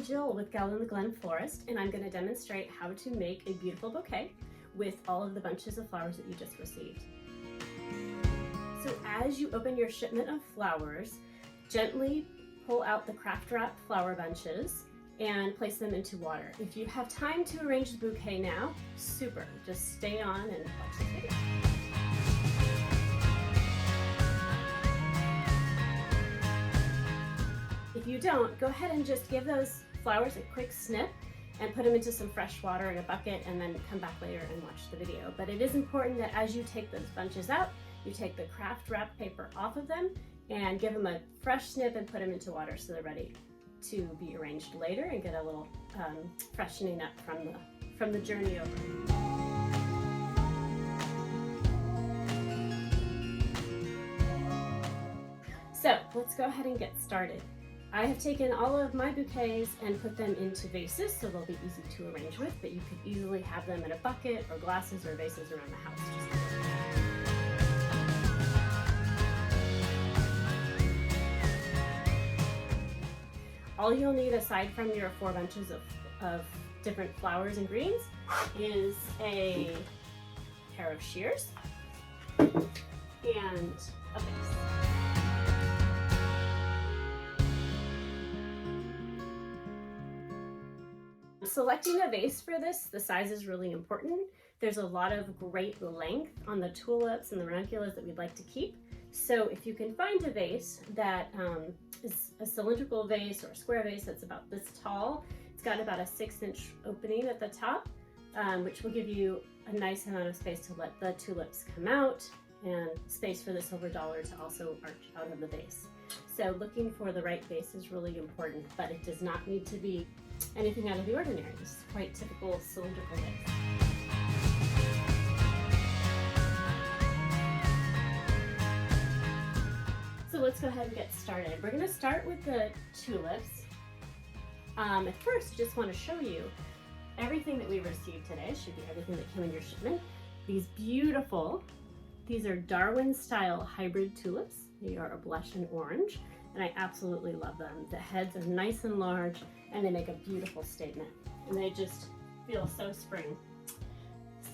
Jill with Glen Florist, and I'm going to demonstrate how to make a beautiful bouquet with all of the bunches of flowers that you just received. So as you open your shipment of flowers, gently pull out the craft wrap flower bunches and place them into water. If you have time to arrange the bouquet now, super. Just stay on and watch this video. If you don't, go ahead and just give those flowers a quick snip and put them into some fresh water in a bucket and then come back later and watch the video. But it is important that as you take those bunches out, you take the craft wrap paper off of them and give them a fresh snip and put them into water so they're ready to be arranged later and get a little freshening up from the journey over. So let's go ahead and get started. I have taken all of my bouquets and put them into vases so they'll be easy to arrange with, but you could easily have them in a bucket or glasses or vases around the house. All you'll need aside from your 4 bunches of different flowers and greens is a pair of shears and a vase. Selecting a vase for this, the size is really important. There's a lot of great length on the tulips and the ranunculus that we'd like to keep. So if you can find a vase that is a cylindrical vase or a square vase that's about this tall, it's got about a 6-inch opening at the top, which will give you a nice amount of space to let the tulips come out and space for the silver dollar to also arch out of the vase. So looking for the right vase is really important, but it does not need to be anything out of the ordinary. This is quite typical cylindrical vase. So let's go ahead and get started. We're going to start with the tulips. At first, I just want to show you everything that we received today. Should be everything that came in your shipment. These are Darwin style hybrid tulips. They are a blush and orange, and I absolutely love them. The heads are nice and large, and they make a beautiful statement, and they just feel so spring.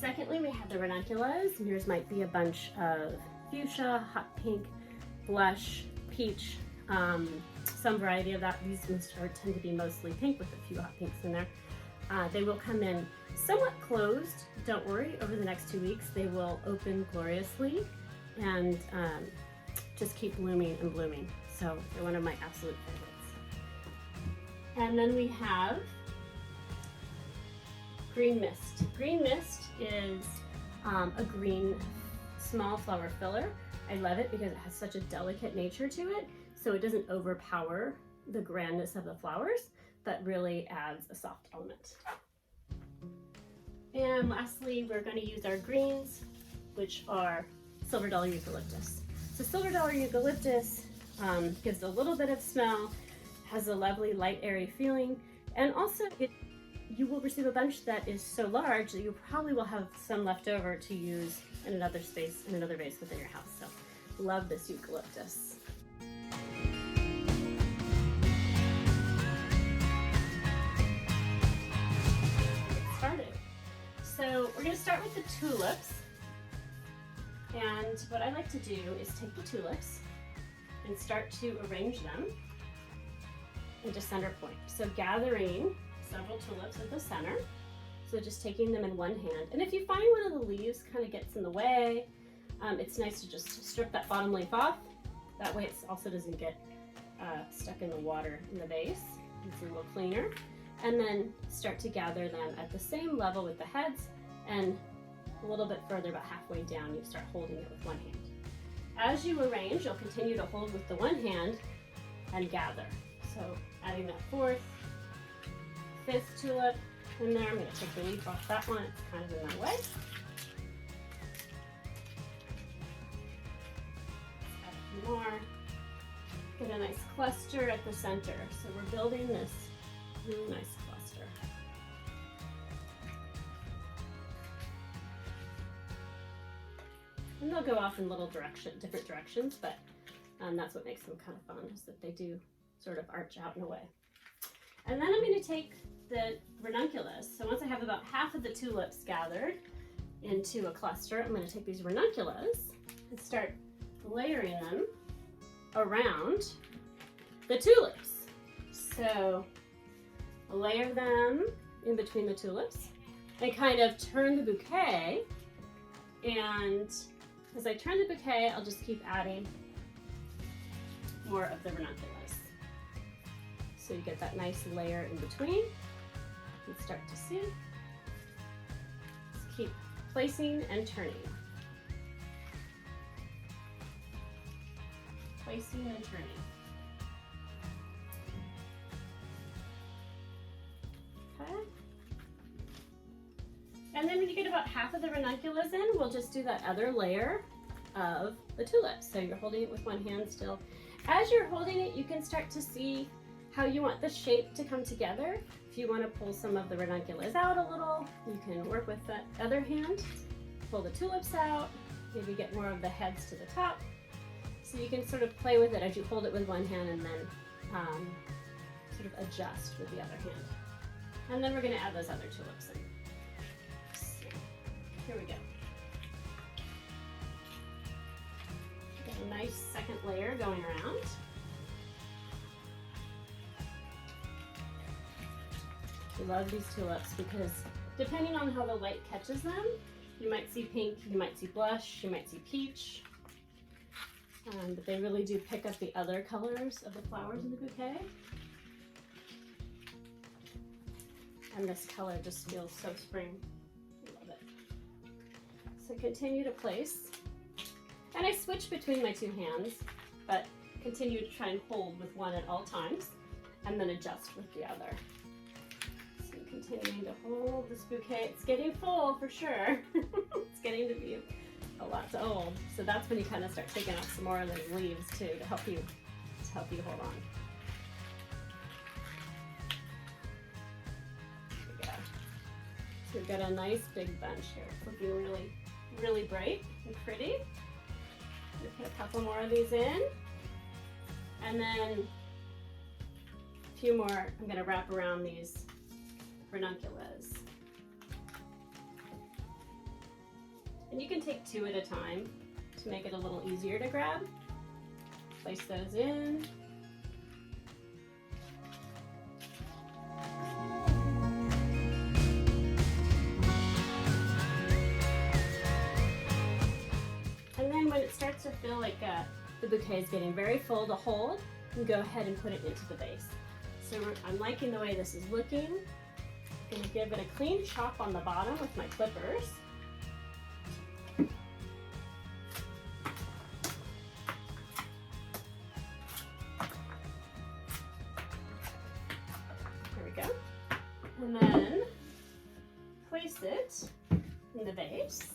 Secondly, we have the ranunculus, and yours might be a bunch of fuchsia, hot pink, blush, peach, some variety of that. These tend to be mostly pink with a few hot pinks in there. They will come in somewhat closed. Don't worry, over the next 2 weeks they will open gloriously and just keep blooming and blooming. So they're one of my absolute favorites. And then we have green mist. Green mist is a green small flower filler. I love it because it has such a delicate nature to it, so it doesn't overpower the grandness of the flowers, but really adds a soft element. And lastly, we're going to use our greens, which are silver dollar eucalyptus. So silver dollar eucalyptus gives a little bit of smell, has a lovely light airy feeling, and also you will receive a bunch that is so large that you probably will have some left over to use in another space, in another vase within your house. So love this eucalyptus. Get started. So we're going to start with the tulips, and what I like to do is take the tulips and start to arrange them into center point. So gathering several tulips at the center, so just taking them in one hand. And if you find one of the leaves kind of gets in the way, it's nice to just strip that bottom leaf off. That way it also doesn't get stuck in the water in the vase. It's a little cleaner. And then start to gather them at the same level with the heads, and a little bit further, about halfway down, you start holding it with one hand. As you arrange, you'll continue to hold with the one hand and gather. So adding that 4th, 5th tulip in there. I'm going to take the leaf off that one, it's kind of in my way. Add a few more. Get a nice cluster at the center. So we're building this really nice cluster. And they'll go off in little different directions, but that's what makes them kind of fun, is that they do sort of arch out in a way. And then I'm going to take the ranunculus. So once I have about half of the tulips gathered into a cluster, I'm going to take these ranunculus and start layering them around the tulips. So I'll layer them in between the tulips and kind of turn the bouquet. And as I turn the bouquet, I'll just keep adding more of the ranunculus. So you get that nice layer in between. You can start to see. Just keep placing and turning. Placing and turning. Okay. And then when you get about half of the ranunculus in, we'll just do that other layer of the tulips. So you're holding it with one hand still. As you're holding it, you can start to see how you want the shape to come together. If you want to pull some of the ranunculus out a little, you can work with the other hand, pull the tulips out, maybe get more of the heads to the top. So you can sort of play with it as you hold it with one hand and then sort of adjust with the other hand. And then we're going to add those other tulips in. So, here we go. Got a nice second layer going around. I love these tulips because depending on how the light catches them, you might see pink, you might see blush, you might see peach. But they really do pick up the other colors of the flowers in the bouquet. And this color just feels so spring. I love it. So continue to place. And I switch between my two hands, but continue to try and hold with one at all times, and then adjust with the other. So continuing to hold this bouquet. It's getting full for sure. It's getting to be a lot to hold. So that's when you kind of start taking off some more of those leaves too to help you hold on. There we go. So we've got a nice big bunch here. It's looking really, really bright and pretty. I'm gonna put a couple more of these in. And then a few more I'm gonna wrap around these ranunculus. And you can take two at a time to make it a little easier to grab. Place those in. And then when it starts to feel like the bouquet is getting very full to hold, you can go ahead and put it into the vase. So I'm liking the way this is looking. I'm gonna give it a clean chop on the bottom with my clippers. And then place it in the vase.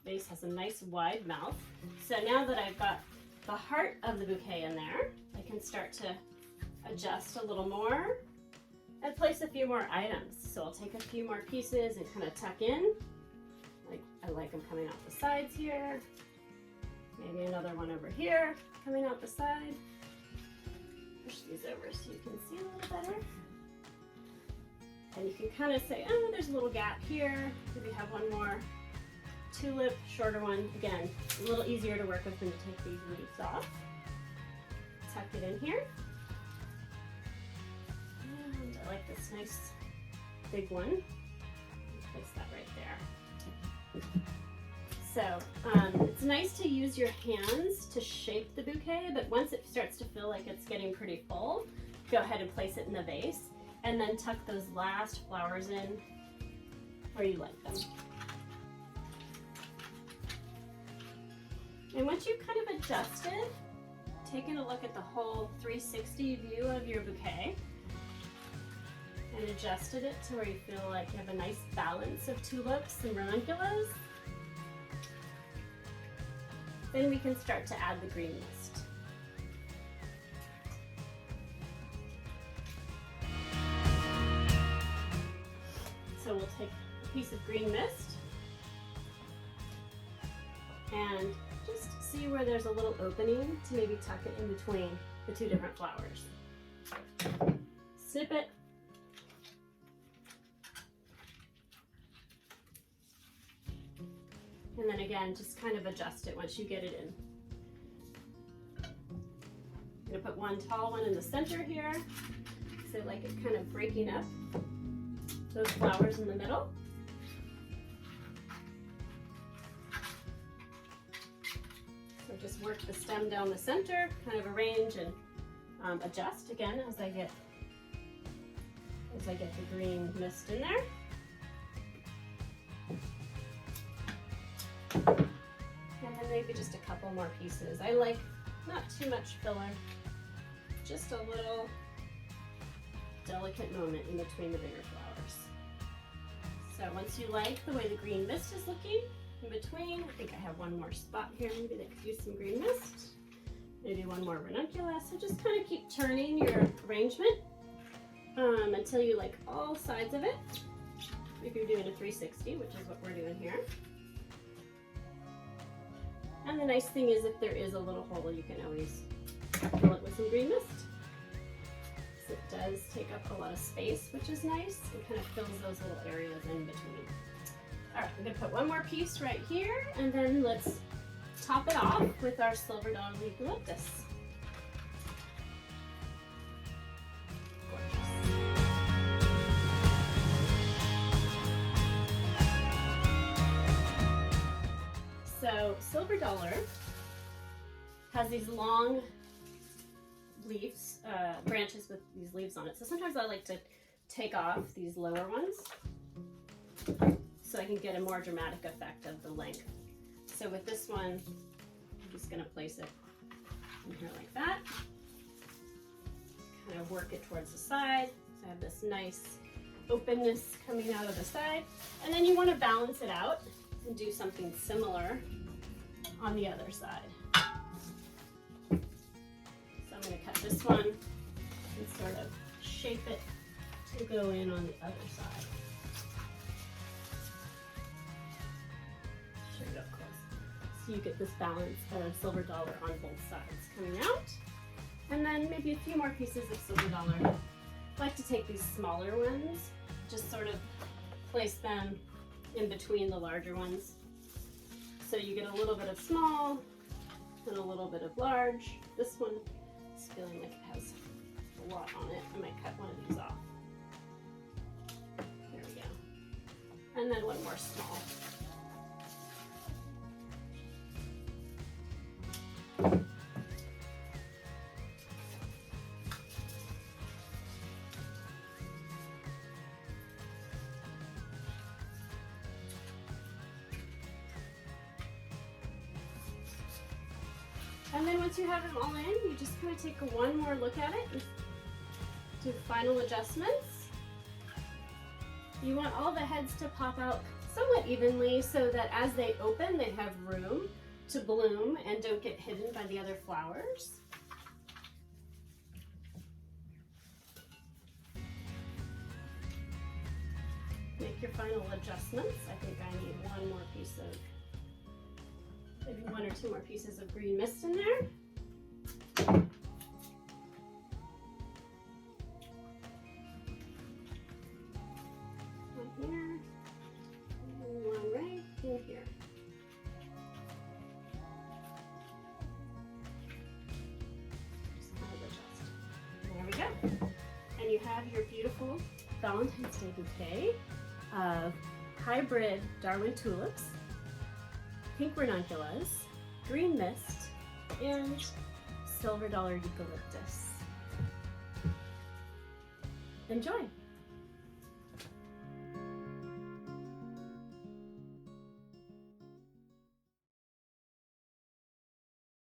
The vase has a nice wide mouth. So now that I've got the heart of the bouquet in there, I can start to adjust a little more and place a few more items. So I'll take a few more pieces and kind of tuck in. I like them coming out the sides here. Maybe another one over here coming out the side. Push these over so you can see a little better. And you can kind of say, oh, there's a little gap here. Maybe have one more tulip, shorter one. Again, a little easier to work with when you take these leaves off. Tuck it in here. And I like this nice big one. Place that right there. So it's nice to use your hands to shape the bouquet, but once it starts to feel like it's getting pretty full, go ahead and place it in the vase and then tuck those last flowers in where you like them. And once you've kind of adjusted, taking a look at the whole 360 view of your bouquet and adjusted it to where you feel like you have a nice balance of tulips and ranunculus, then we can start to add the green mist. So we'll take a piece of green mist and just see where there's a little opening to maybe tuck it in between the two different flowers. snip it. And then again, just kind of adjust it once you get it in. I'm gonna put one tall one in the center here, so I like it kind of breaking up those flowers in the middle. So just work the stem down the center, kind of arrange and adjust again as I get the green mist in there. And then maybe just a couple more pieces. I like not too much filler, just a little delicate moment in between the bigger flowers. So once you like the way the green mist is looking in between, I think I have one more spot here, maybe that could use some green mist. Maybe one more ranunculus. So just kind of keep turning your arrangement until you like all sides of it. If you're doing a 360, which is what we're doing here. And the nice thing is if there is a little hole, you can always fill it with some green mist. So it does take up a lot of space, which is nice. It kind of fills those little areas in between. All right, I'm gonna put one more piece right here, and then let's top it off with our silver dollar eucalyptus. So silver dollar has these long leaves, branches with these leaves on it. So sometimes I like to take off these lower ones so I can get a more dramatic effect of the length. So with this one, I'm just gonna place it in here like that. Kind of work it towards the side. So I have this nice openness coming out of the side. And then you wanna balance it out and do something similar on the other side. So I'm going to cut this one and sort of shape it to go in on the other side. Show it up close. So you get this balance of silver dollar on both sides coming out. And then maybe a few more pieces of silver dollar. I like to take these smaller ones, just sort of place them in between the larger ones. So you get a little bit of small and a little bit of large. This one is feeling like it has a lot on it. I might cut one of these off. There we go. And then one more small. And then once you have them all in, you just kind of take one more look at it and do final adjustments. You want all the heads to pop out somewhat evenly so that as they open, they have room to bloom and don't get hidden by the other flowers. Make your final adjustments. I think I need one more piece of maybe one or two more pieces of green mist in there. One here, and one right in here. Just kind of adjust. There we go. And you have your beautiful Valentine's Day bouquet of hybrid Darwin tulips, pink ranunculus, green mist, and silver dollar eucalyptus. Enjoy!